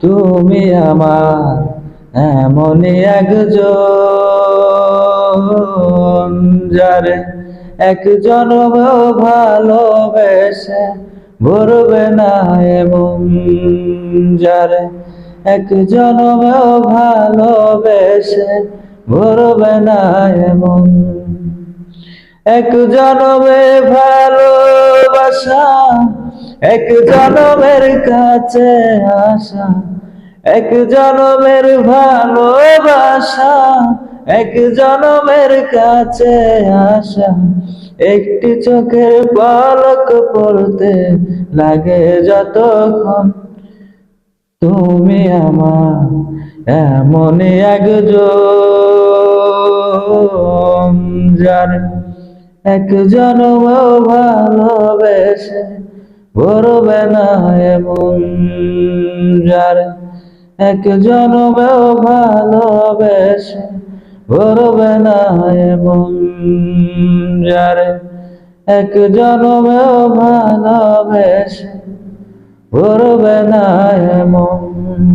তুমি আমার এমনই একজন, যারে এক জনমেও ভালোবেসে ভরবে না এমন, যারে এক জনমেও ভালোবেসে ভরবে না এমন। এক জনমে ভালোবাসা, এক জনমের কাছে আসা, এক জনমের ভালোবাসা, এক জনমের কাছে আসা, একটি চোখের পলক পড়তে লাগে যতক্ষণ। তুমি আমার এমনই একজন, যার এক জনমেও ভালোবেসে ভরবে না এমন, যার এক জনমেও ভালোবেসে ভরবে না এমন, যার এক জনমেও ভালোবেসে ভরবে না এমন।